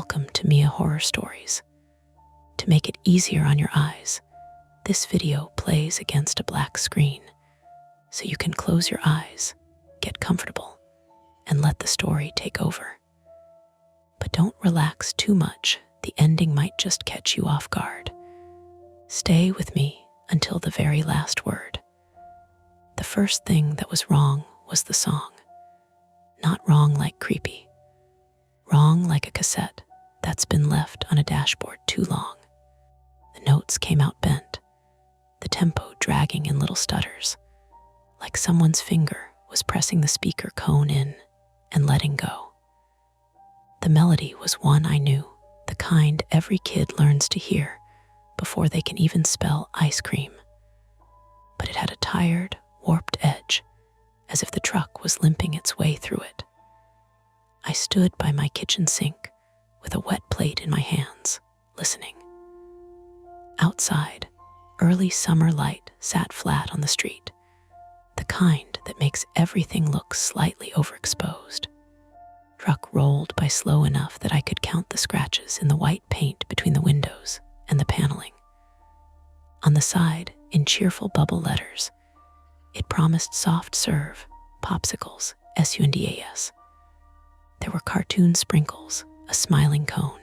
Welcome to Mia Horror Stories. To make it easier on your eyes, this video plays against a black screen, so you can close your eyes, get comfortable, and let the story take over. But don't relax too much, the ending might just catch you off guard. Stay with me until the very last word. The first thing that was wrong was the song. Not wrong like creepy. Wrong like a cassette that's been left on a dashboard too long. The notes came out bent, the tempo dragging in little stutters, like someone's finger was pressing the speaker cone in and letting go. The melody was one I knew, the kind every kid learns to hear before they can even spell ice cream. But it had a tired, warped edge, as if the truck was limping its way through it. I stood by my kitchen sink with a wet plate in my hands, listening. Outside, early summer light sat flat on the street, the kind that makes everything look slightly overexposed. Truck rolled by slow enough that I could count the scratches in the white paint between the windows and the paneling. On the side, in cheerful bubble letters, it promised soft serve, popsicles, SUNDAS. There were cartoon sprinkles, a smiling cone,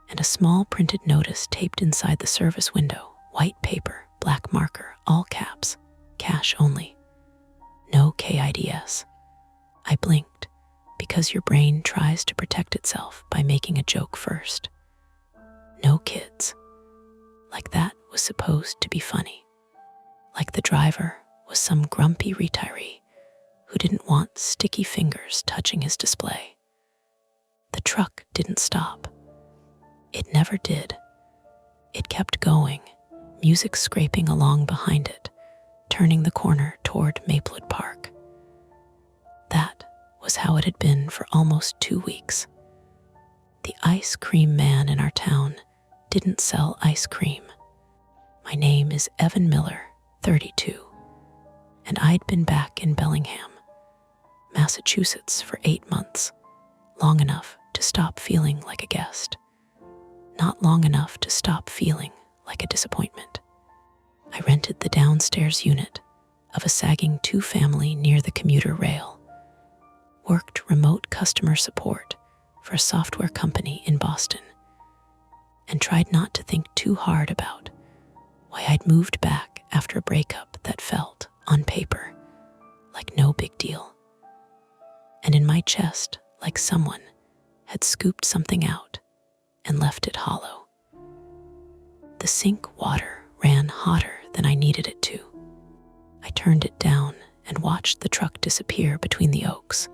and a small printed notice taped inside the service window, white paper, black marker, all caps, cash only. No KIDS. I blinked, because your brain tries to protect itself by making a joke first. No kids. Like that was supposed to be funny. Like the driver was some grumpy retiree who didn't want sticky fingers touching his display. The truck didn't stop. It never did. It kept going, music scraping along behind it, turning the corner toward Maplewood Park. That was how it had been for almost 2 weeks. The ice cream man in our town didn't sell ice cream. My name is Evan Miller, 32, and I'd been back in Bellingham, Massachusetts for 8 months, long enough to stop feeling like a guest, not long enough to stop feeling like a disappointment. I rented the downstairs unit of a sagging 2-family near the commuter rail, worked remote customer support for a software company in Boston, and tried not to think too hard about why I'd moved back after a breakup that felt, on paper, like no big deal. And in my chest, like someone had scooped something out and left it hollow. The sink water ran hotter than I needed it to. I turned it down and watched the truck disappear between the oaks,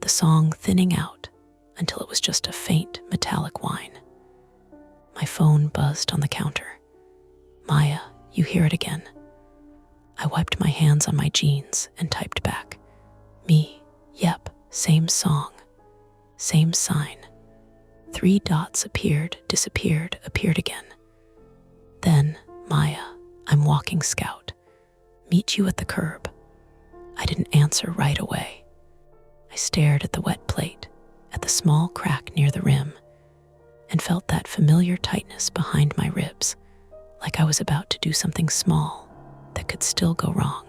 the song thinning out until it was just a faint metallic whine. My phone buzzed on the counter. Maya, you hear it again. I wiped my hands on my jeans and typed back. Me, yep, same song, same sign. 3 dots appeared, disappeared, appeared again. Then, Maya, I'm walking scout. Meet you at the curb. I didn't answer right away. I stared at the wet plate, at the small crack near the rim, and felt that familiar tightness behind my ribs, like I was about to do something small that could still go wrong.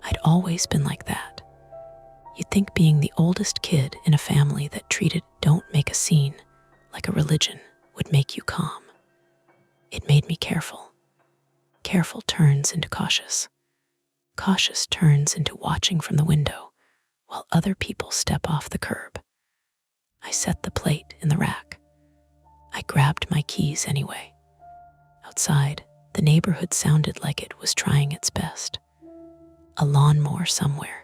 I'd always been like that. You'd think being the oldest kid in a family that treated "don't make a scene" like a religion would make you calm. It made me careful. Careful turns into cautious. Cautious turns into watching from the window while other people step off the curb. I set the plate in the rack. I grabbed my keys anyway. Outside, the neighborhood sounded like it was trying its best. A lawnmower somewhere.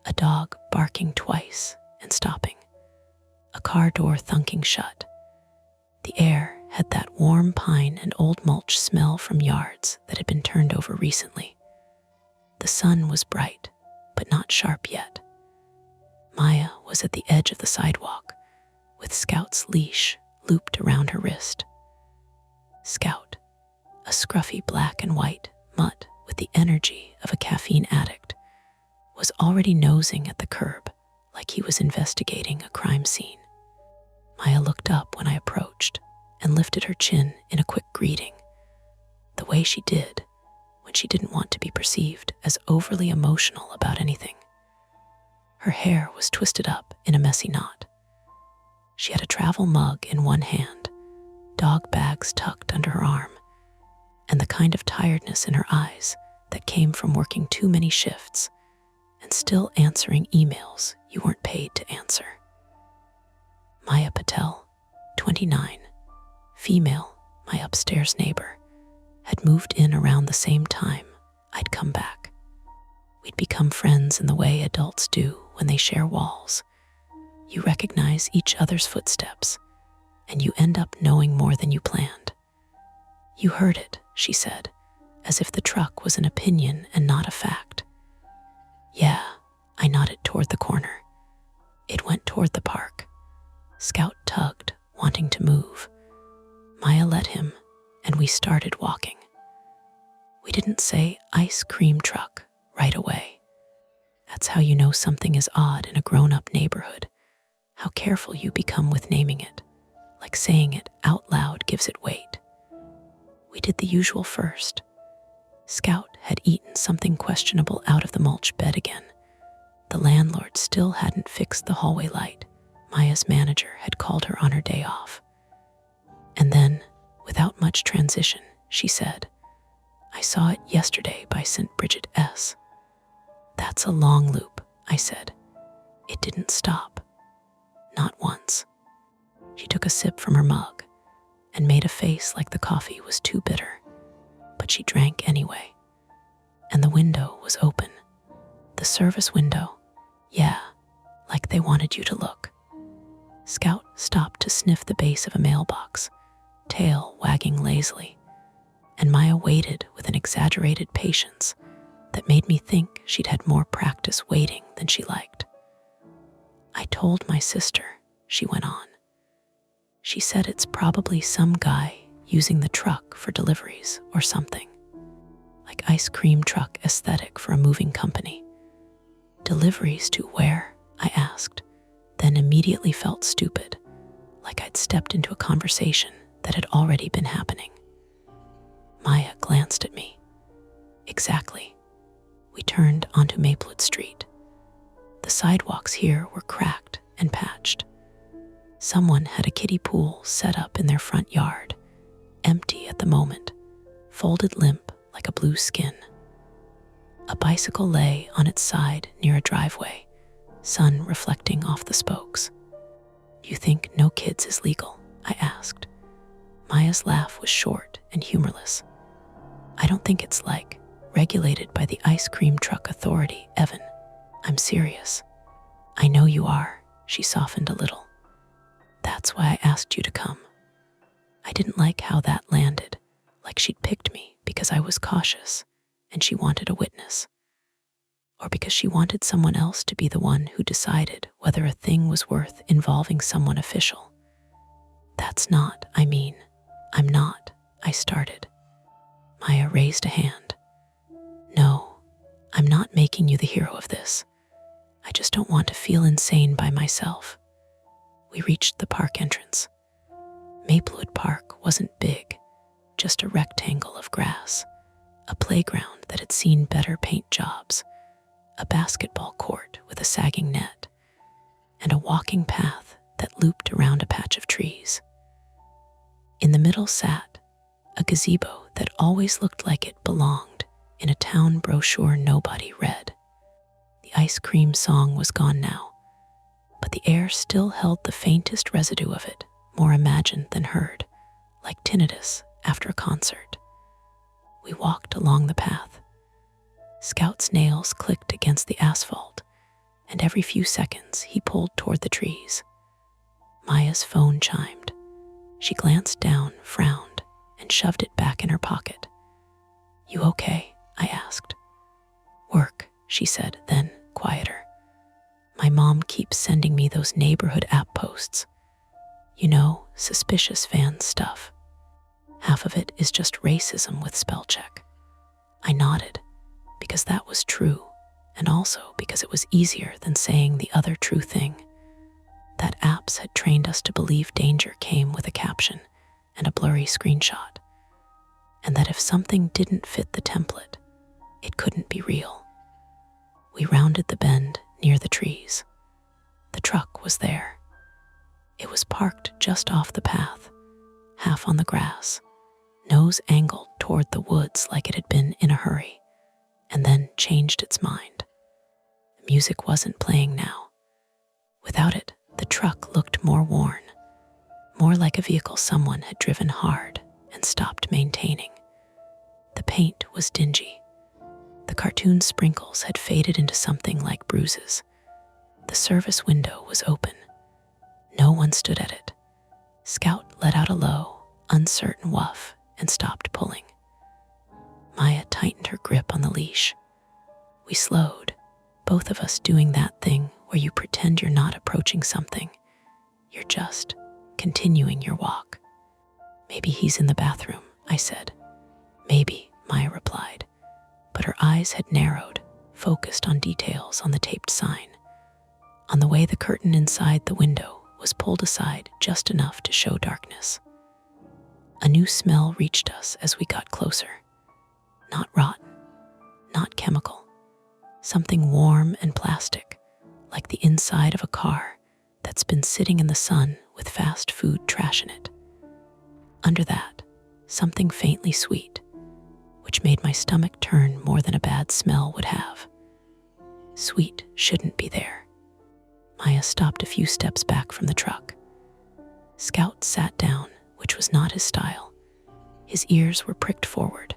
A dog barking twice and stopping. A car door thunking shut. The air had that warm pine and old mulch smell from yards that had been turned over recently. The sun was bright, but not sharp yet. Maya was at the edge of the sidewalk, with Scout's leash looped around her wrist. Scout, a scruffy black and white mutt with the energy of a caffeine addict, was already nosing at the curb like he was investigating a crime scene. Maya looked up when I approached and lifted her chin in a quick greeting, the way she did when she didn't want to be perceived as overly emotional about anything. Her hair was twisted up in a messy knot. She had a travel mug in one hand, dog bags tucked under her arm, and the kind of tiredness in her eyes that came from working too many shifts and still answering emails you weren't paid to answer. Maya Patel, 29, female, my upstairs neighbor, had moved in around the same time I'd come back. We'd become friends in the way adults do when they share walls. You recognize each other's footsteps, and you end up knowing more than you planned. "You heard it," she said, as if the truck was an opinion and not a fact. "Yeah," I nodded toward the corner. It went toward the park. Scout tugged, wanting to move. Maya let him, and we started walking. We didn't say ice cream truck right away. That's how you know something is odd in a grown-up neighborhood, how careful you become with naming it, like saying it out loud gives it weight. We did the usual first. Scout had eaten something questionable out of the mulch bed again. The landlord still hadn't fixed the hallway light. Maya's manager had called her on her day off. And then, without much transition, she said, "I saw it yesterday by St. Bridget S." "That's a long loop," I said. It didn't stop. Not once. She took a sip from her mug and made a face like the coffee was too bitter, but she drank anyway. And the window was open. The service window. Yeah, like they wanted you to look. Scout stopped to sniff the base of a mailbox, tail wagging lazily, and Maya waited with an exaggerated patience that made me think she'd had more practice waiting than she liked. "I told my sister," she went on. "She said it's probably some guy using the truck for deliveries or something, like ice cream truck aesthetic for a moving company." "Deliveries to where?" I asked, then immediately felt stupid, like I'd stepped into a conversation that had already been happening. Maya glanced at me. "Exactly." We turned onto Maplewood Street. The sidewalks here were cracked and patched. Someone had a kiddie pool set up in their front yard, empty at the moment, folded limp like a blue skin. A bicycle lay on its side near a driveway, sun reflecting off the spokes. "You think no kids is legal?" I asked. Maya's laugh was short and humorless. "I don't think it's regulated by the ice cream truck authority, Evan. I'm serious." "I know you are," she softened a little. "That's why I asked you to come." I didn't like how that landed, like she'd picked me because I was cautious and she wanted a witness. Or because she wanted someone else to be the one who decided whether a thing was worth involving someone official. I'm not, I started. Maya raised a hand. "No, I'm not making you the hero of this. I just don't want to feel insane by myself." We reached the park entrance. Maplewood Park wasn't big, just a rectangle of grass, a playground that had seen better paint jobs, a basketball court with a sagging net, and a walking path that looped around a patch of trees. In the middle sat a gazebo that always looked like it belonged in a town brochure nobody read. The ice cream song was gone now, but the air still held the faintest residue of it, more imagined than heard, like tinnitus after a concert. We walked along the path. Scout's nails clicked against the asphalt, and every few seconds he pulled toward the trees. Maya's phone chimed. She glanced down, frowned, and shoved it back in her pocket. "You okay?" I asked. "Work," she said, then quieter. "My mom keeps sending me those neighborhood app posts. You know, suspicious fan stuff. Half of it is just racism with spell check." I nodded, because that was true, and also because it was easier than saying the other true thing. that apps had trained us to believe danger came with a caption and a blurry screenshot, and that if something didn't fit the template, it couldn't be real. We rounded the bend near the trees. The truck was there. It was parked just off the path, half on the grass, nose angled toward the woods like it had been in a hurry, and then changed its mind. The music wasn't playing now. Without it, the truck looked more worn, more like a vehicle someone had driven hard and stopped maintaining. The paint was dingy. The cartoon sprinkles had faded into something like bruises. The service window was open. No one stood at it. Scout let out a low, uncertain woof and stopped pulling. Maya tightened her grip on the leash. We slowed, both of us doing that thing where you pretend you're not approaching something. You're just continuing your walk. Maybe he's in the bathroom, I said. Maybe, Maya replied, but her eyes had narrowed, focused on details on the taped sign, on the way the curtain inside the window was pulled aside just enough to show darkness. A new smell reached us as we got closer. Not rotten, not chemical, something warm and plastic, like the inside of a car that's been sitting in the sun with fast food trash in it. Under that, something faintly sweet, which made my stomach turn more than a bad smell would have. Sweet shouldn't be there. Maya stopped a few steps back from the truck. Scout sat down, which was not his style. His ears were pricked forward.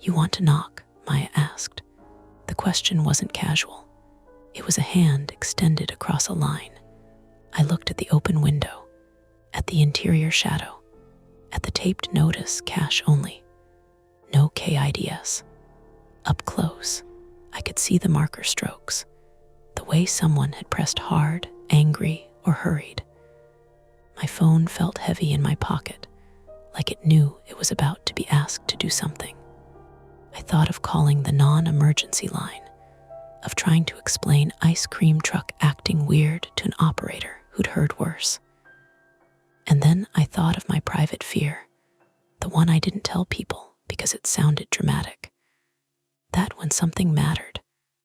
"You want to knock?" Maya asked. The question wasn't casual. It was a hand extended across a line. I looked at the open window, at the interior shadow, at the taped notice, cash only. No KIDS. Up close, I could see the marker strokes, the way someone had pressed hard, angry, or hurried. My phone felt heavy in my pocket, like it knew it was about to be asked to do something. I thought of calling the non-emergency line, of trying to explain ice cream truck acting weird to an operator who'd heard worse. And then I thought of my private fear, the one I didn't tell people because it sounded dramatic. That when something mattered,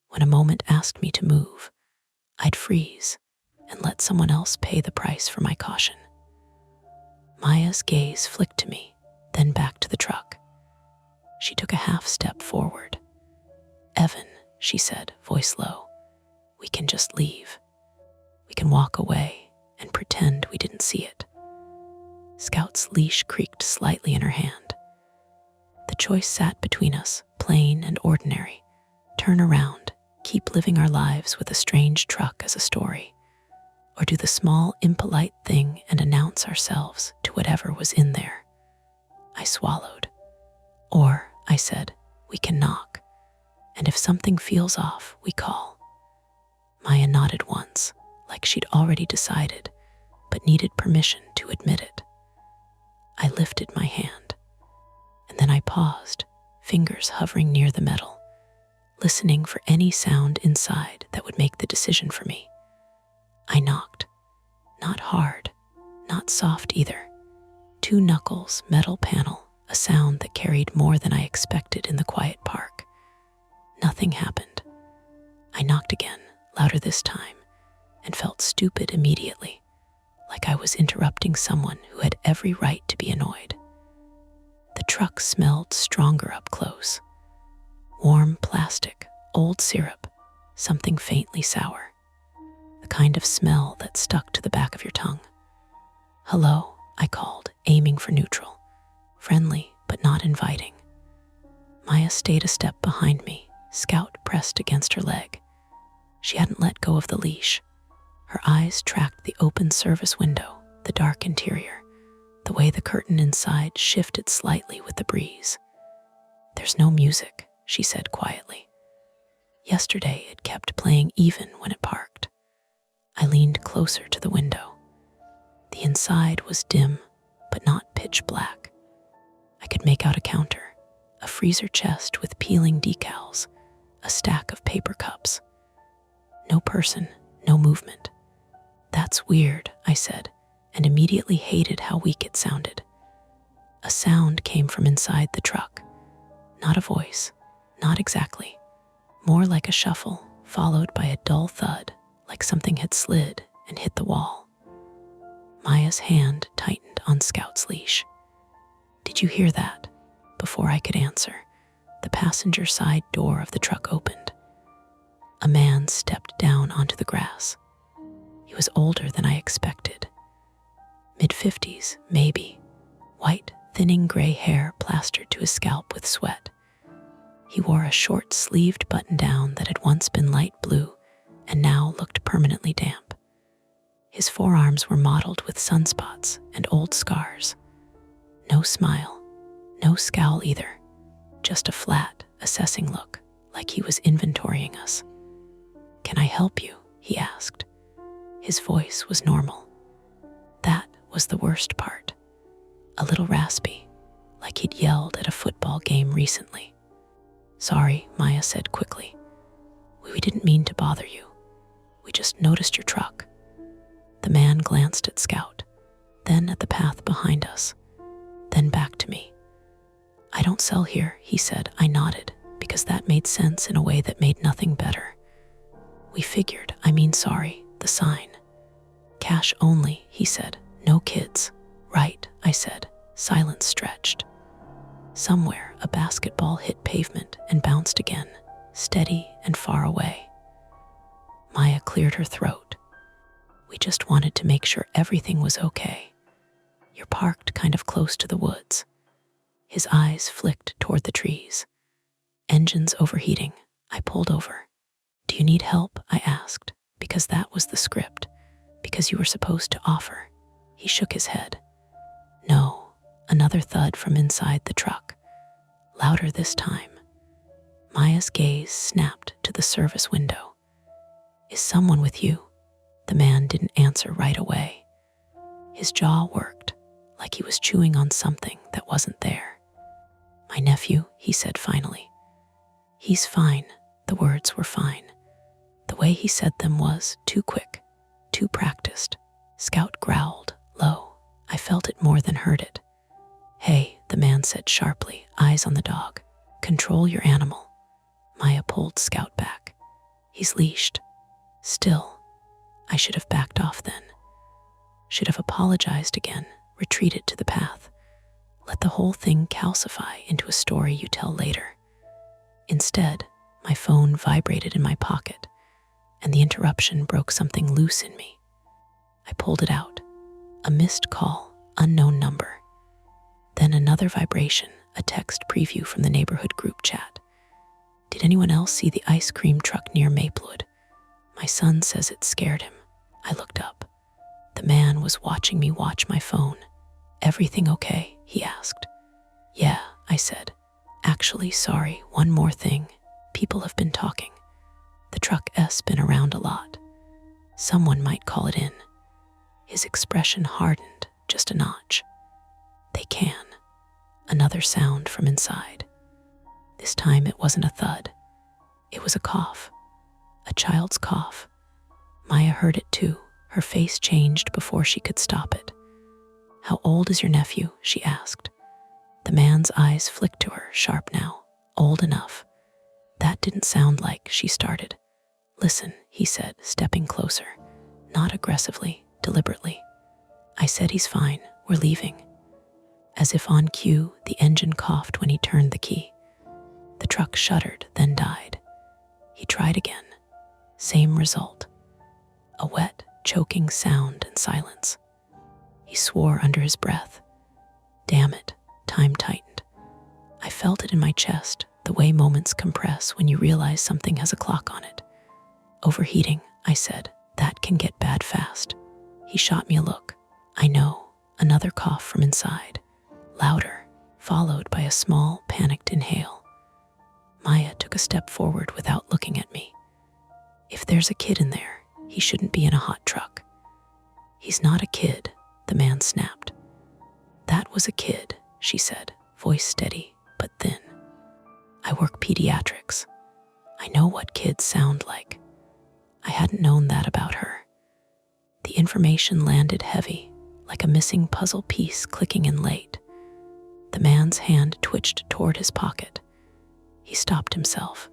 when a moment asked me to move, I'd freeze and let someone else pay the price for my caution. Maya's gaze flicked to me, then back to the truck. She took a half step forward. "Evan," she said, voice low, "we can just leave. We can walk away and pretend we didn't see it." Scout's leash creaked slightly in her hand. The choice sat between us, plain and ordinary. Turn around, keep living our lives with a strange truck as a story, or do the small, impolite thing and announce ourselves to whatever was in there. I swallowed. "Or," I said, "we can knock, and if something feels off, we call." Maya nodded once, like she'd already decided, but needed permission to admit it. I lifted my hand, and then I paused, fingers hovering near the metal, listening for any sound inside that would make the decision for me. I knocked. Not hard, not soft either. 2 knuckles, metal panel, a sound that carried more than I expected in the quiet park. Nothing happened. I knocked again, louder this time, and felt stupid immediately, like I was interrupting someone who had every right to be annoyed. The truck smelled stronger up close. Warm plastic, old syrup, something faintly sour. The kind of smell that stuck to the back of your tongue. "Hello," I called, aiming for neutral. Friendly, but not inviting. Maya stayed a step behind me, Scout pressed against her leg. She hadn't let go of the leash. Her eyes tracked the open service window, the dark interior, the way the curtain inside shifted slightly with the breeze. "There's no music," she said quietly. Yesterday it kept playing even when it parked. I leaned closer to the window. The inside was dim, but not pitch black. I could make out a counter, a freezer chest with peeling decals, a stack of paper cups. No person, no movement. That's weird, I said, and immediately hated how weak it sounded. A sound came from inside the truck. Not a voice, not exactly. More like a shuffle, followed by a dull thud, like something had slid and hit the wall. Maya's hand tightened on Scout's leash. Did you hear that? Before I could answer, the passenger side door of the truck opened. A man stepped down onto the grass. He was older than I expected. Mid-50s, maybe. White, thinning gray hair plastered to his scalp with sweat. He wore a short-sleeved button-down that had once been light blue and now looked permanently damp. His forearms were mottled with sunspots and old scars. No smile, no scowl either, just a flat, assessing look, like he was inventorying us. "Can I help you?" he asked. His voice was normal. That was the worst part. A little raspy, like he'd yelled at a football game recently. "Sorry," Maya said quickly. We didn't mean to bother you. We just noticed your truck." The man glanced at Scout, then at the path behind us, then back to me. "I don't sell here," he said. I nodded, because that made sense in a way that made nothing better. "We figured, sorry, the sign." "Cash only," he said. "No kids." "Right," I said. Silence stretched. Somewhere, a basketball hit pavement and bounced again, steady and far away. Maya cleared her throat. "We just wanted to make sure everything was okay. You're parked kind of close to the woods." His eyes flicked toward the trees. "Engine's overheating." I pulled over. "Do you need help?" I asked, because that was the script, because you were supposed to offer. He shook his head. "No." Another thud from inside the truck. Louder this time. Maya's gaze snapped to the service window. "Is someone with you?" The man didn't answer right away. His jaw worked, like he was chewing on something that wasn't there. "My nephew," he said finally. "He's fine." The words were fine. The way he said them was too quick, too practiced. Scout growled, low. I felt it more than heard it. "Hey," the man said sharply, eyes on the dog. "Control your animal." Maya pulled Scout back. "He's leashed." Still, I should have backed off then. Should have apologized again, retreated to the path. Let the whole thing calcify into a story you tell later. Instead, my phone vibrated in my pocket, and the interruption broke something loose in me. I pulled it out. A missed call, unknown number. Then another vibration, a text preview from the neighborhood group chat. "Did anyone else see the ice cream truck near Maplewood? My son says it scared him." I looked up. The man was watching me watch my phone. "Everything okay?" he asked. "Yeah," I said. "Actually, sorry, one more thing. People have been talking. The truck's been around a lot. Someone might call it in." His expression hardened just a notch. "They can." Another sound from inside. This time it wasn't a thud. It was a cough. A child's cough. Maya heard it too. Her face changed before she could stop it. "How old is your nephew?" she asked. The man's eyes flicked to her, sharp now. "Old enough." That didn't sound like she started. "Listen," he said, stepping closer. Not aggressively, deliberately. "I said he's fine. We're leaving." As if on cue, the engine coughed when he turned the key. The truck shuddered, then died. He tried again. Same result. A wet, choking sound and silence. He swore under his breath. Damn it, time tightened. I felt it in my chest, the way moments compress when you realize something has a clock on it. "Overheating," I said. "That can get bad fast." He shot me a look. "I know." Another cough from inside. Louder, followed by a small, panicked inhale. Maya took a step forward without looking at me. "If there's a kid in there, he shouldn't be in a hot truck." "He's not a kid," the man snapped. "That was a kid," she said, voice steady but thin. "I work pediatrics. I know what kids sound like." I hadn't known that about her. The information landed heavy, like a missing puzzle piece clicking in late. The man's hand twitched toward his pocket. He stopped himself.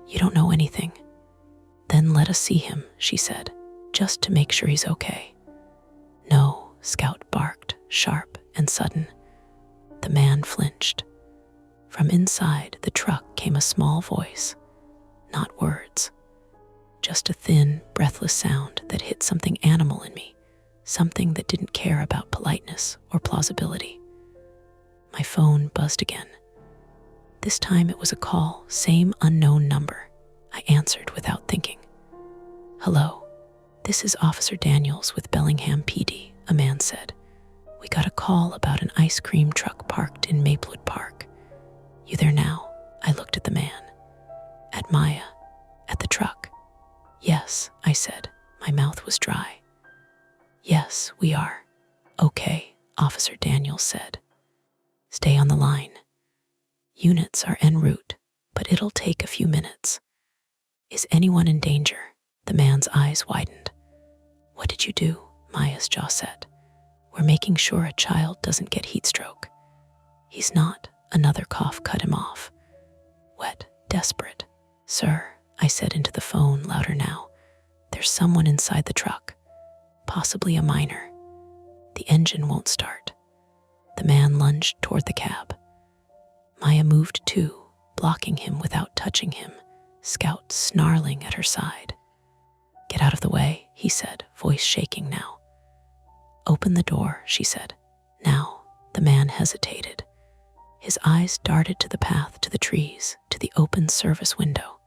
"You don't know anything." "Then let us see him," she said, "just to make sure he's okay." "No," Scout barked, sharp and sudden. The man flinched. From inside the truck came a small voice. Not words. Just a thin, breathless sound that hit something animal in me, something that didn't care about politeness or plausibility. My phone buzzed again. This time it was a call, same unknown number. I answered without thinking. "Hello, this is Officer Daniels with Bellingham PD," a man said. "We got a call about an ice cream truck parked in Maplewood Park. You there now?" I looked at the man. At Maya. At the truck. "Yes," I said. My mouth was dry. "Yes, we are." "Okay," Officer Daniels said. "Stay on the line. Units are en route, but it'll take a few minutes." "Is anyone in danger?" The man's eyes widened. "What did you do?" Maya's jaw set. "We're making sure a child doesn't get heat stroke." "He's not." Another cough cut him off. Wet, desperate. "Sir," I said into the phone, louder now, "there's someone inside the truck. Possibly a minor. The engine won't start." The man lunged toward the cab. Maya moved too, blocking him without touching him, Scout snarling at her side. "Get out of the way," he said, voice shaking now. "Open the door," she said. Now, the man hesitated. His eyes darted to the path, to the trees, to the open service window.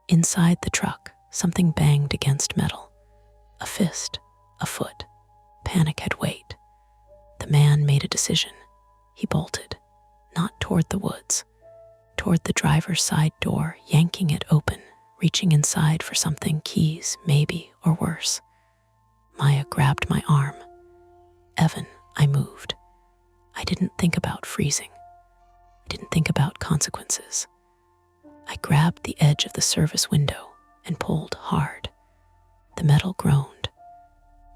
Inside the truck, something banged against metal. A fist, a foot. Panic had weight. The man made a decision. He bolted, not toward the woods, toward the driver's side door, yanking it open, reaching inside for something, keys, maybe, or worse. Maya grabbed my arm. "Evan," I moved. I didn't think about freezing. I didn't think about consequences. I grabbed the edge of the service window and pulled hard. The metal groaned.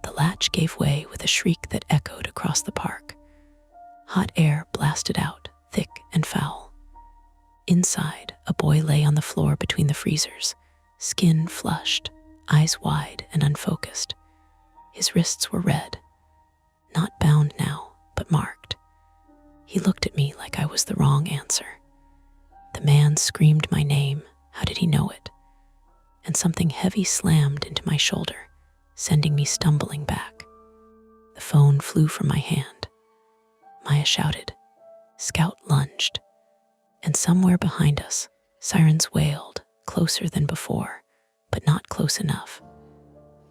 The latch gave way with a shriek that echoed across the park. Hot air blasted out, thick and foul. Inside, a boy lay on the floor between the freezers, skin flushed, eyes wide and unfocused. His wrists were red, not bound now, but marked. He looked at me like I was the wrong answer. The man screamed my name. How did he know it? And something heavy slammed into my shoulder, sending me stumbling back. The phone flew from my hand. Maya shouted. Scout lunged. And somewhere behind us, sirens wailed, closer than before, but not close enough.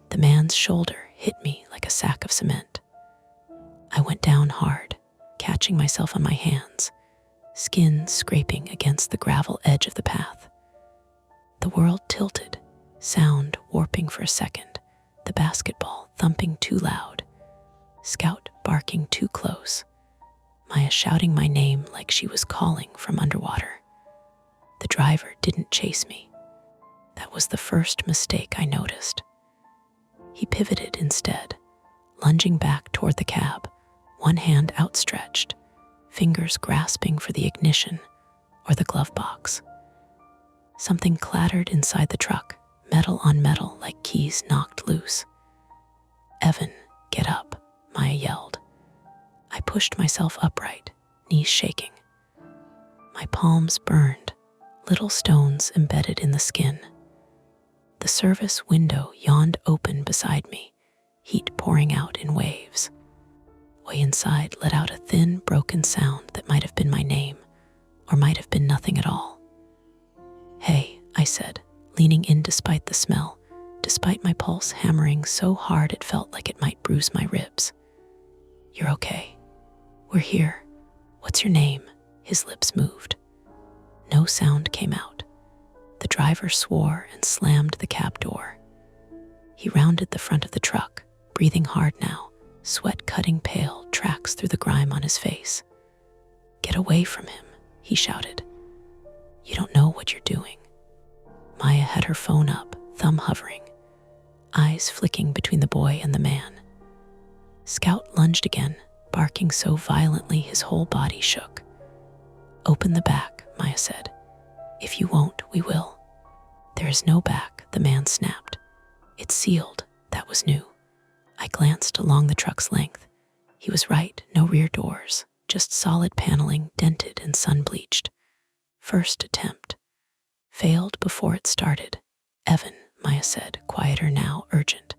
The man's shoulder hit me like a sack of cement. I went down hard, catching myself on my hands, skin scraping against the gravel edge of the path. The world tilted, sound warping for a second, the basketball thumping too loud, Scout barking too close, Maya shouting my name like she was calling from underwater. The driver didn't chase me. That was the first mistake I noticed. He pivoted instead, lunging back toward the cab, one hand outstretched, fingers grasping for the ignition or the glove box. Something clattered inside the truck, metal on metal like keys knocked loose. "Evan, get up," Maya yelled. I pushed myself upright, knees shaking. My palms burned, little stones embedded in the skin. The service window yawned open beside me, heat pouring out in waves. Way inside let out a thin, broken sound that might have been my name, or might have been nothing at all. "Hey," I said, leaning in despite the smell, despite my pulse hammering so hard it felt like it might bruise my ribs. "You're okay. We're here. What's your name?" His lips moved. No sound came out. The driver swore and slammed the cab door. He rounded the front of the truck, breathing hard now, sweat cutting pale tracks through the grime on his face. "Get away from him," he shouted. "You don't know what you're doing." Maya had her phone up, thumb hovering. eyes flicking between the boy and the man. Scout lunged again, barking so violently his whole body shook. "Open the back," Maya said. "If you won't, we will." "There is no back," the man snapped. "It's sealed." That was new. I glanced along the truck's length. He was right, no rear doors, just solid paneling, dented and sun-bleached. First attempt. Failed before it started. "Evan," Maya said, quieter now, urgent.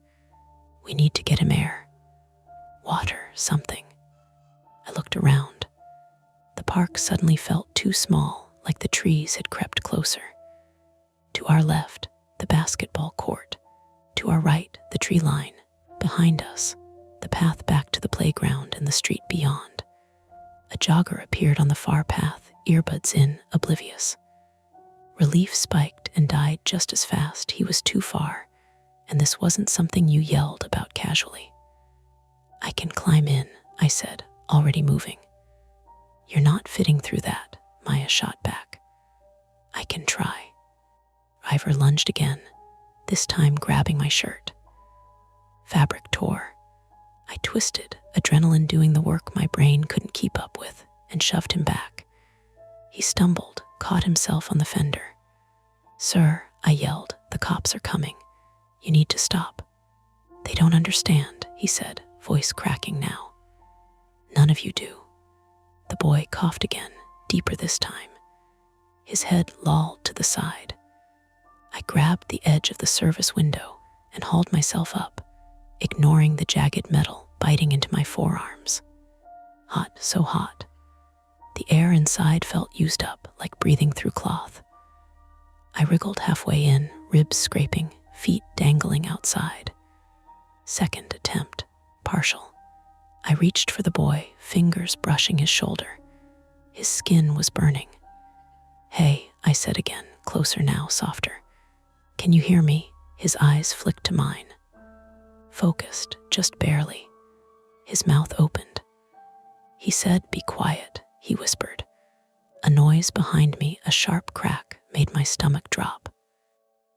"We need to get him air. Water, something." I looked around. The park suddenly felt too small, like the trees had crept closer. To our left, the basketball court. To our right, the tree line. Behind us, the path back to the playground and the street beyond. A jogger appeared on the far path, earbuds in, oblivious. Relief spiked and died just as fast. He was too far, and this wasn't something you yelled about casually. "I can climb in," I said, already moving. "You're not fitting through that," Maya shot back. "I can try." Ivor lunged again, this time grabbing my shirt. Fabric tore. I twisted, adrenaline doing the work my brain couldn't keep up with, and shoved him back. He stumbled, caught himself on the fender. "Sir," I yelled, "the cops are coming. You need to stop." "They don't understand," he said, voice cracking now. "None of you do." The boy coughed again, deeper this time. His head lolled to the side. I grabbed the edge of the service window and hauled myself up, ignoring the jagged metal biting into my forearms. Hot, so hot. The air inside felt used up, like breathing through cloth. I wriggled halfway in, ribs scraping, feet dangling outside. Second attempt, partial. I reached for the boy, fingers brushing his shoulder. His skin was burning. "Hey," I said again, closer now, softer. "Can you hear me?" His eyes flicked to mine. Focused, just barely. His mouth opened. He said, "Be quiet," he whispered. A noise behind me, a sharp crack, made my stomach drop.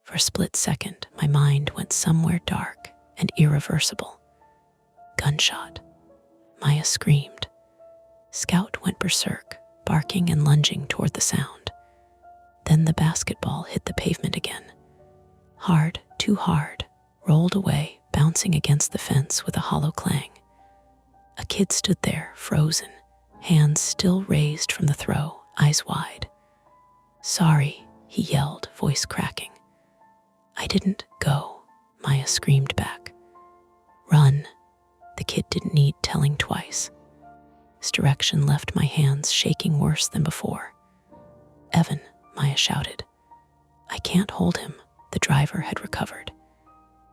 For a split second, my mind went somewhere dark and irreversible. Gunshot. Maya screamed. Scout went berserk, barking and lunging toward the sound. Then the basketball hit the pavement again. Hard, too hard, rolled away, bouncing against the fence with a hollow clang. A kid stood there, frozen, hands still raised from the throw, eyes wide. "Sorry," he yelled, voice cracking. "I didn't go," Maya screamed back. "Run." The kid didn't need telling twice. His direction left my hands shaking worse than before. "Evan," Maya shouted. "I can't hold him." The driver had recovered.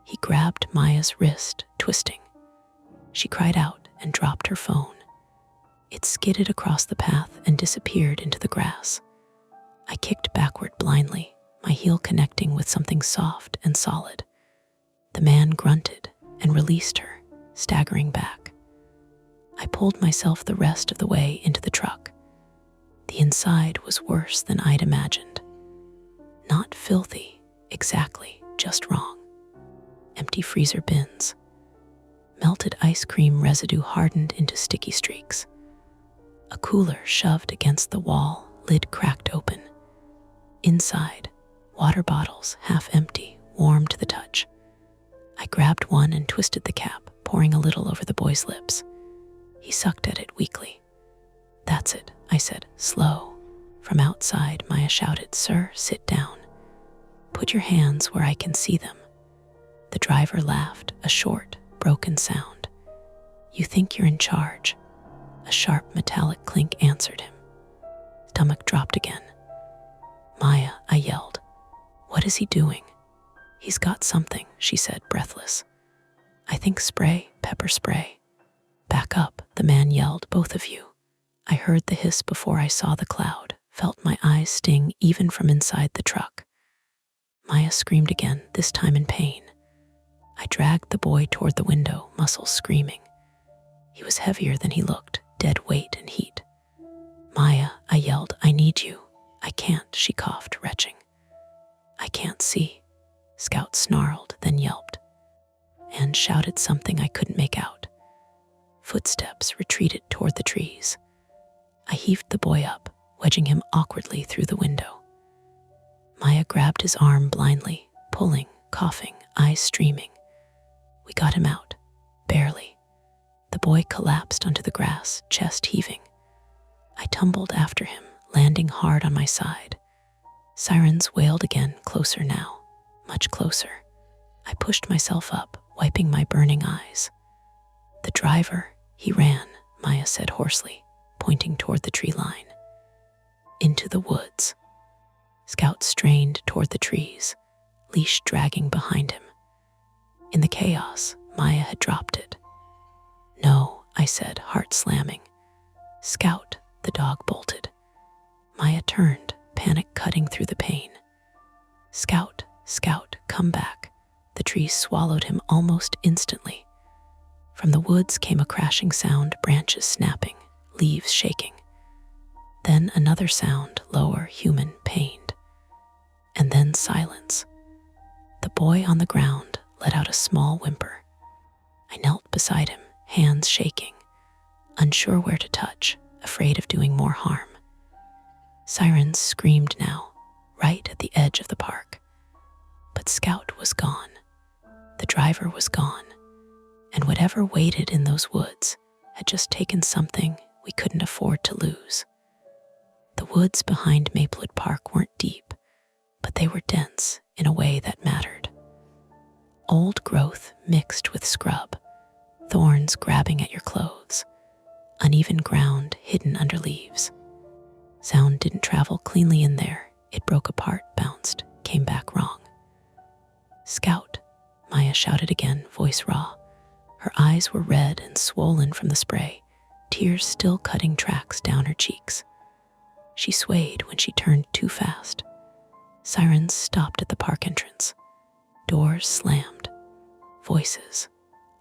He grabbed Maya's wrist, twisting. She cried out and dropped her phone. It skidded across the path and disappeared into the grass. I kicked backward blindly, my heel connecting with something soft and solid. The man grunted and released her, staggering back. I pulled myself the rest of the way into the truck. The inside was worse than I'd imagined. Not filthy, exactly, just wrong. Empty freezer bins. Melted ice cream residue hardened into sticky streaks. A cooler shoved against the wall, lid cracked open. Inside, water bottles, half empty, warm to the touch. I grabbed one and twisted the cap, pouring a little over the boy's lips. He sucked at it weakly. "That's it," I said, slow. From outside, Maya shouted, "Sir, sit down. Put your hands where I can see them." The driver laughed, a short, broken sound. "You think you're in charge?" A sharp metallic clink answered him. Stomach dropped again. "Maya," I yelled. "What is he doing?" "He's got something," she said, breathless. "I think spray, pepper spray." "Back up," the man yelled, "both of you." I heard the hiss before I saw the cloud, felt my eyes sting even from inside the truck. Maya screamed again, this time in pain. I dragged the boy toward the window, muscles screaming. He was heavier than he looked, dead weight and heat. "Maya," I yelled, "I need you." "I can't," she coughed, retching. "I can't see." Scout snarled, then yelped. and shouted something I couldn't make out. Footsteps retreated toward the trees. I heaved the boy up, wedging him awkwardly through the window. Maya grabbed his arm blindly, pulling, coughing, eyes streaming. We got him out, barely. The boy collapsed onto the grass, chest heaving. I tumbled after him, landing hard on my side. Sirens wailed again, closer now, much closer. I pushed myself up, wiping my burning eyes. The driver, he ran, Maya said hoarsely, pointing toward the tree line. Into the woods. Scout strained toward the trees, leash dragging behind him. In the chaos, Maya had dropped it. No, I said, heart slamming. Scout, the dog bolted. Maya turned, panic cutting through the pain. Scout, Scout, come back. The trees swallowed him almost instantly. From the woods came a crashing sound, branches snapping, leaves shaking. Then another sound, lower, human, pained. And then silence. The boy on the ground let out a small whimper. I knelt beside him, hands shaking, unsure where to touch, afraid of doing more harm. Sirens screamed now, right at the edge of the park. But Scout was gone. The driver was gone. And whatever waited in those woods had just taken something we couldn't afford to lose. The woods behind Maplewood Park weren't deep, but they were dense in a way that mattered. Old growth mixed with scrub, thorns grabbing at your clothes, uneven ground hidden under leaves. Sound didn't travel cleanly in there. It broke apart, bounced, came back wrong. Scout, Maya shouted again, voice raw. Her eyes were red and swollen from the spray, tears still cutting tracks down her cheeks. She swayed when she turned too fast. Sirens stopped at the park entrance. Doors slammed. Voices.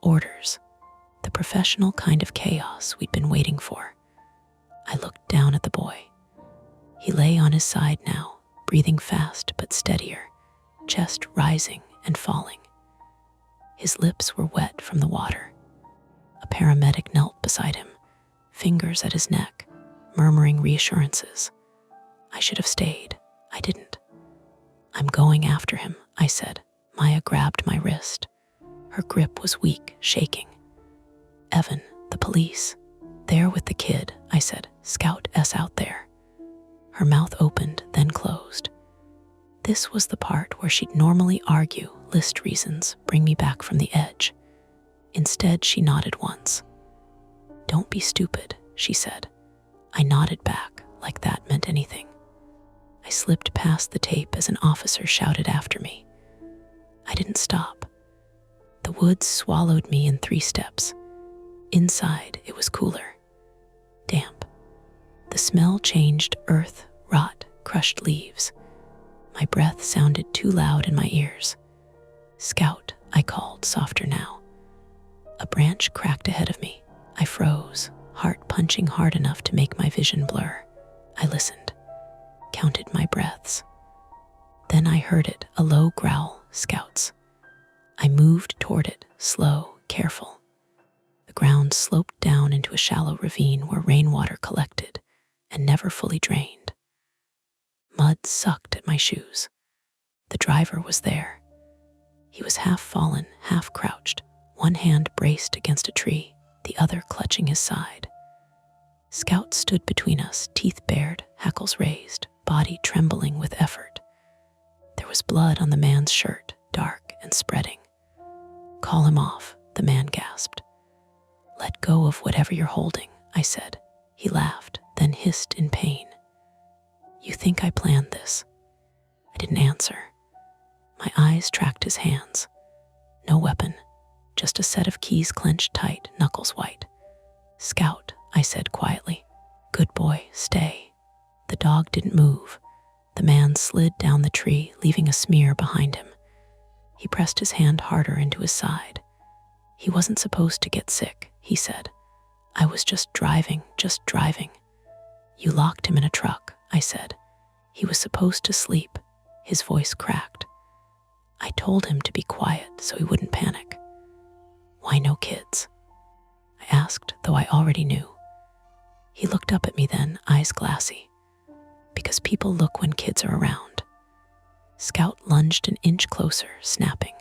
Orders. The professional kind of chaos we'd been waiting for. I looked down at the boy. He lay on his side now, breathing fast but steadier, chest rising and falling. His lips were wet from the water. A paramedic knelt beside him, fingers at his neck, murmuring reassurances. I should have stayed. I didn't. I'm going after him, I said. Maya grabbed my wrist. Her grip was weak, shaking. Evan, the police. There with the kid, I said. Scout S out there. Her mouth opened, then closed. This was the part where she'd normally argue, list reasons, bring me back from the edge. Instead, she nodded once. Don't be stupid, she said. I nodded back, like that meant anything. I slipped past the tape as an officer shouted after me. I didn't stop. The woods swallowed me in 3 steps. Inside, it was cooler. Damp. The smell changed earth, rot, crushed leaves. My breath sounded too loud in my ears. Scout, I called, softer now. A branch cracked ahead of me. I froze, heart punching hard enough to make my vision blur. I listened, counted my breaths. Then I heard it, a low growl, Scouts. I moved toward it, slow, careful. The ground sloped down into a shallow ravine where rainwater collected and never fully drained. Mud sucked at my shoes. The driver was there. He was half fallen, half crouched, one hand braced against a tree, the other clutching his side. Scout stood between us, teeth bared, hackles raised, body trembling with effort. There was blood on the man's shirt, dark and spreading. Call him off, the man gasped. Let go of whatever you're holding, I said. He laughed, then hissed in pain. You think I planned this? I didn't answer. My eyes tracked his hands. No weapon, just a set of keys clenched tight, knuckles white. Scout, I said quietly. Good boy, stay. The dog didn't move. The man slid down the tree, leaving a smear behind him. He pressed his hand harder into his side. He wasn't supposed to get sick, he said. I was just driving. You locked him in a truck, I said. He was supposed to sleep. His voice cracked. I told him to be quiet so he wouldn't panic. "Why no kids?" I asked, though I already knew. He looked up at me then, eyes glassy. "Because people look when kids are around." Scout lunged an inch closer, snapping.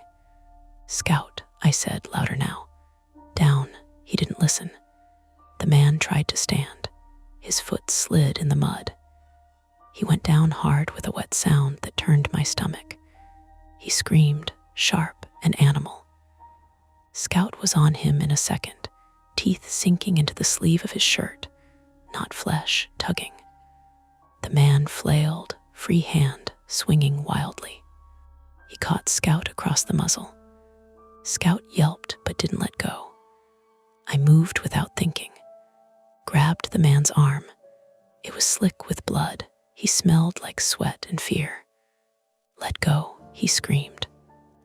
"Scout," I said, louder now. "Down." He didn't listen. The man tried to stand. His foot slid in the mud. He went down hard with a wet sound that turned my stomach. He screamed, sharp and animal. Scout was on him in a second, teeth sinking into the sleeve of his shirt, not flesh, tugging. The man flailed, free hand swinging wildly. He caught Scout across the muzzle. Scout yelped but didn't let go. I moved without thinking, grabbed the man's arm. It was slick with blood. He smelled like sweat and fear. "Let go," he screamed.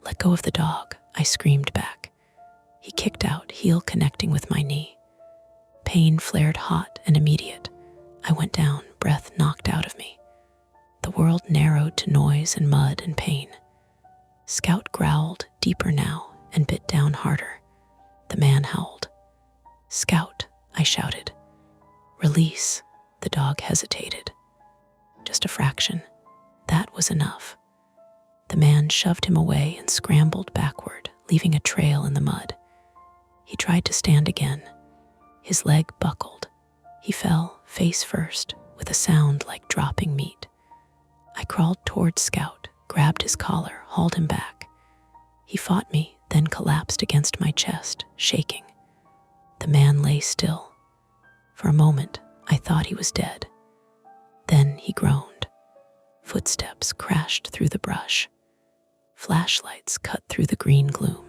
"Let go of the dog," I screamed back. He kicked out, heel connecting with my knee. Pain flared hot and immediate. I went down, breath knocked out of me. The world narrowed to noise and mud and pain. Scout growled, deeper now, and bit down harder. The man howled. "Scout," I shouted. "Release." The dog hesitated. Just a fraction. That was enough. The man shoved him away and scrambled backward, leaving a trail in the mud. He tried to stand again. His leg buckled. He fell, face first, with a sound like dropping meat. I crawled toward Scout, grabbed his collar, hauled him back. He fought me, then collapsed against my chest, shaking. The man lay still. For a moment, I thought he was dead. Then he groaned. Footsteps crashed through the brush. Flashlights cut through the green gloom.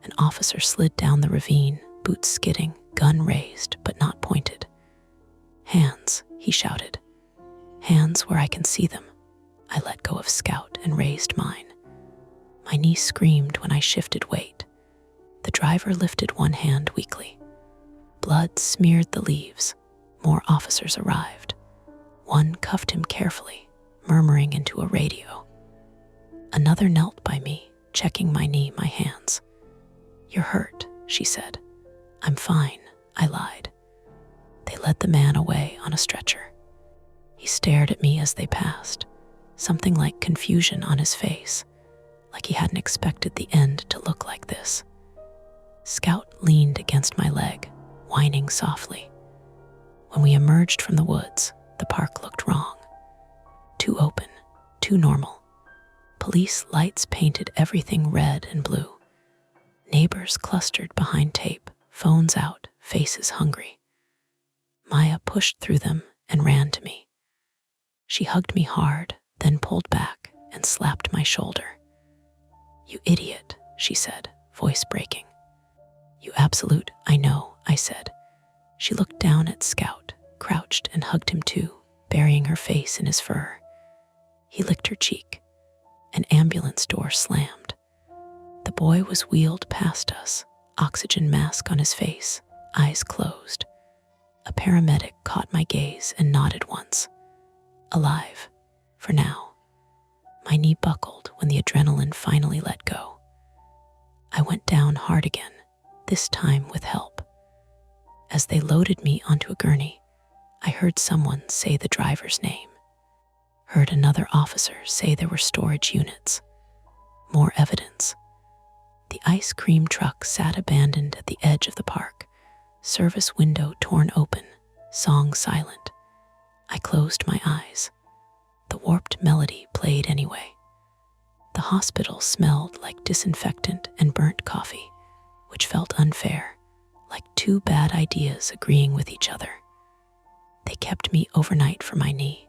An officer slid down the ravine, boots skidding, gun raised but not pointed. "Hands," he shouted. "Hands where I can see them." I let go of Scout and raised mine. My knee screamed when I shifted weight. The driver lifted one hand weakly. Blood smeared the leaves. More officers arrived. One cuffed him carefully, murmuring into a radio. Another knelt by me, checking my knee, my hands. "You're hurt," she said. "I'm fine," I lied. They led the man away on a stretcher. He stared at me as they passed, something like confusion on his face, like he hadn't expected the end to look like this. Scout leaned against my leg, whining softly. When we emerged from the woods, the park looked wrong. Too open, too normal. Police lights painted everything red and blue. Neighbors clustered behind tape, phones out, faces hungry. Maya pushed through them and ran to me. She hugged me hard, then pulled back and slapped my shoulder. "You idiot," she said, voice breaking. "You absolute, I know," I said. She looked down at Scout, crouched and hugged him too, burying her face in his fur. He licked her cheek. An ambulance door slammed. The boy was wheeled past us, oxygen mask on his face, eyes closed. A paramedic caught my gaze and nodded once. Alive, for now. My knee buckled when the adrenaline finally let go. I went down hard again, this time with help. As they loaded me onto a gurney, I heard someone say the driver's name. Heard another officer say there were storage units. More evidence. The ice cream truck sat abandoned at the edge of the park, service window torn open, song silent. I closed my eyes. The warped melody played anyway. The hospital smelled like disinfectant and burnt coffee, which felt unfair, like two bad ideas agreeing with each other. They kept me overnight for my knee.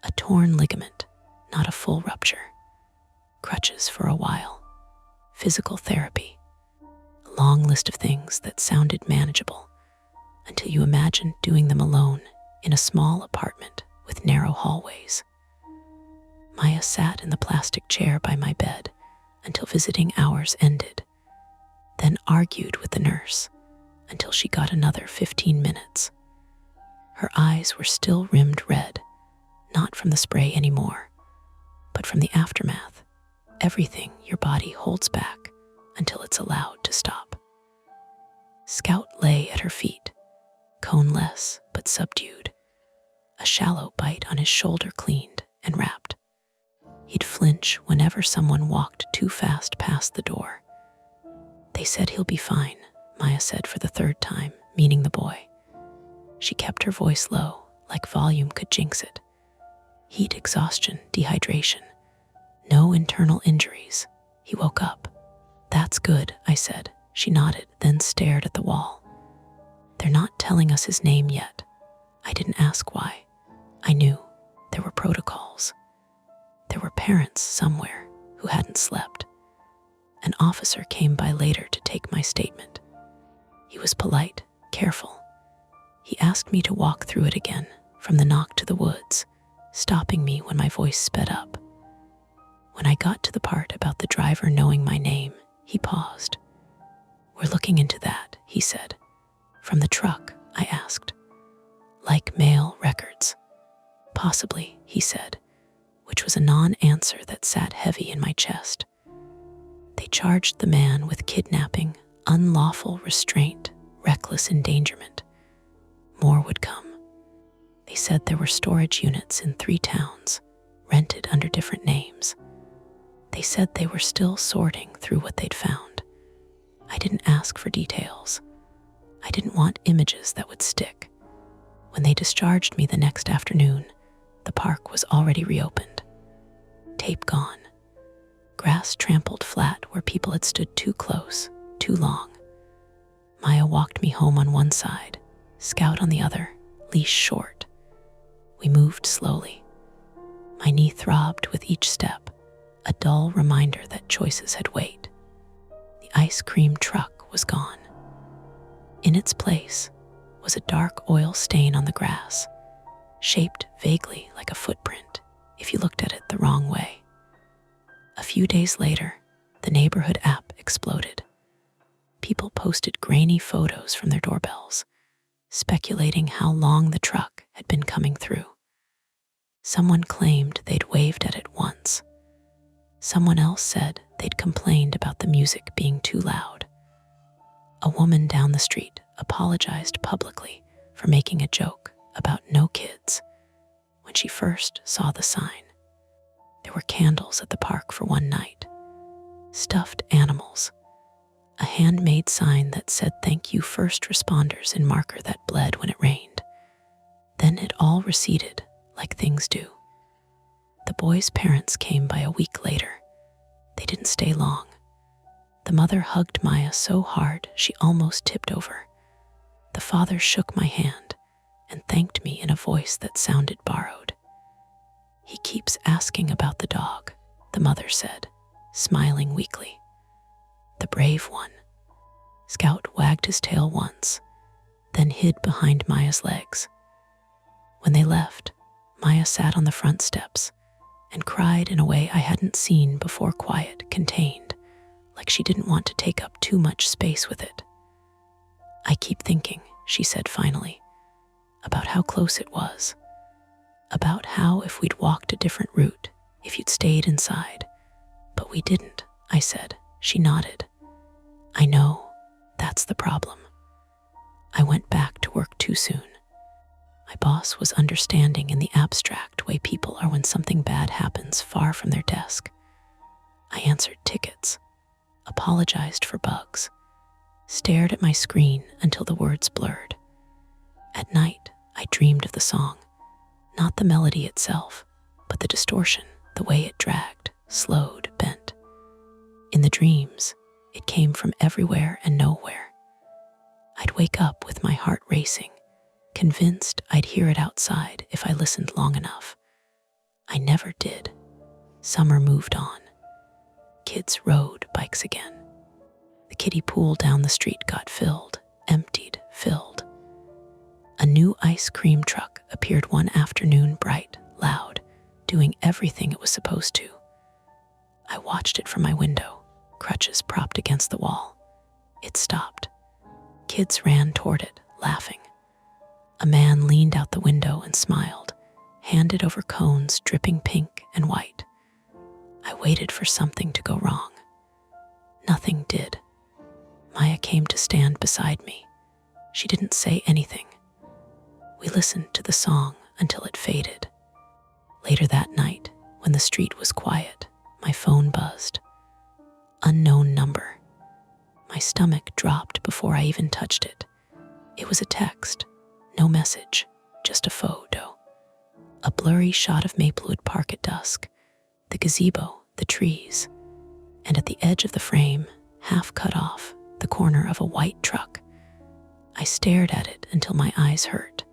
A torn ligament, not a full rupture. Crutches for a while. Physical therapy. A long list of things that sounded manageable until you imagined doing them alone in a small apartment with narrow hallways. Maya sat in the plastic chair by my bed until visiting hours ended, then argued with the nurse until she got another 15 minutes. Her eyes were still rimmed red, not from the spray anymore, but from the aftermath. Everything your body holds back until it's allowed to stop. Scout lay at her feet, coneless but subdued, a shallow bite on his shoulder cleaned and wrapped. He'd flinch whenever someone walked too fast past the door. "They said he'll be fine," Maya said for the third time, meaning the boy. She kept her voice low, like volume could jinx it. "Heat exhaustion, dehydration. No internal injuries." He woke up. "That's good," I said. She nodded, then stared at the wall. "They're not telling us his name yet." I didn't ask why. I knew there were protocols. There were parents somewhere who hadn't slept. An officer came by later to take my statement. He was polite, careful. He asked me to walk through it again, from the knock to the woods, stopping me when my voice sped up. When I got to the part about the driver knowing my name, he paused. "We're looking into that," he said. "From the truck?" I asked. "Like mail records?" "Possibly," he said, which was a non-answer that sat heavy in my chest. They charged the man with kidnapping, unlawful restraint, reckless endangerment. More would come. They said there were storage units in 3 towns, rented under different names. They said they were still sorting through what they'd found. I didn't ask for details. I didn't want images that would stick. When they discharged me the next afternoon, the park was already reopened. Tape gone. Grass trampled flat where people had stood too close, too long. Maya walked me home on one side, Scout on the other, leash short. We moved slowly. My knee throbbed with each step, a dull reminder that choices had weight. The ice cream truck was gone. In its place was a dark oil stain on the grass, shaped vaguely like a footprint if you looked at it the wrong way. A few days later, the neighborhood app exploded. People posted grainy photos from their doorbells, speculating how long the truck had been coming through. Someone claimed they'd waved at it once. Someone else said they'd complained about the music being too loud. A woman down the street apologized publicly for making a joke about no kids when she first saw the sign. There were candles at the park for one night, stuffed animals, a handmade sign that said "Thank you first responders" in marker that bled when it rained. Then it all receded like things do. The boy's parents came by a week later. They didn't stay long. The mother hugged Maya so hard she almost tipped over. The father shook my hand and thanked me in a voice that sounded borrowed. "He keeps asking about the dog," the mother said, smiling weakly. "The brave one." Scout wagged his tail once, then hid behind Maya's legs. When they left, Maya sat on the front steps and cried in a way I hadn't seen before, quiet, contained, like she didn't want to take up too much space with it. "I keep thinking," she said finally, "about how close it was. About how if we'd walked a different route, if you'd stayed inside. But we didn't," I said. She nodded. "I know, that's the problem. I went back to work too soon." My boss was understanding in the abstract way people are when something bad happens far from their desk. I answered tickets, apologized for bugs, stared at my screen until the words blurred. At night, I dreamed of the song, not the melody itself, but the distortion, the way it dragged, slowed, bent. In the dreams, it came from everywhere and nowhere. I'd wake up with my heart racing, convinced I'd hear it outside if I listened long enough. I never did. Summer moved on. Kids rode bikes again. The kiddie pool down the street got filled, emptied, filled. A new ice cream truck appeared one afternoon, bright, loud, doing everything it was supposed to. I watched it from my window, crutches propped against the wall. It stopped. Kids ran toward it, laughing. A man leaned out the window and smiled, handed over cones dripping pink and white. I waited for something to go wrong. Nothing did. Maya came to stand beside me. She didn't say anything. We listened to the song until it faded. Later that night, when the street was quiet, my phone buzzed. Unknown number. My stomach dropped before I even touched it. It was a text, no message, just a photo. A blurry shot of Maplewood Park at dusk, the gazebo, the trees, and at the edge of the frame, half cut off, the corner of a white truck. I stared at it until my eyes hurt.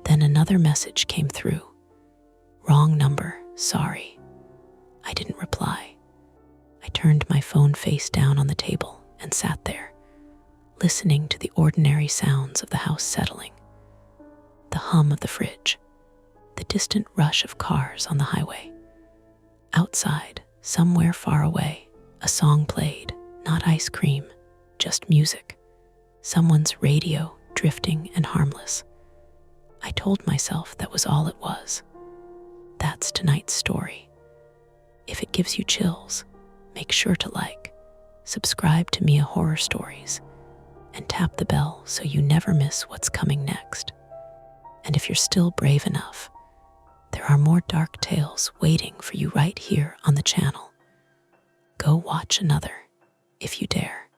Then another message came through. Wrong number, sorry. I didn't reply. I turned my phone face down on the table and sat there, listening to the ordinary sounds of the house settling. The hum of the fridge, the distant rush of cars on the highway. Outside, somewhere far away, a song played, not ice cream, just music. Someone's radio, drifting and harmless. I told myself that was all it was. That's tonight's story. If it gives you chills, make sure to like, subscribe to Mia Horror Stories, and tap the bell so you never miss what's coming next. And if you're still brave enough, there are more dark tales waiting for you right here on the channel. Go watch another, if you dare.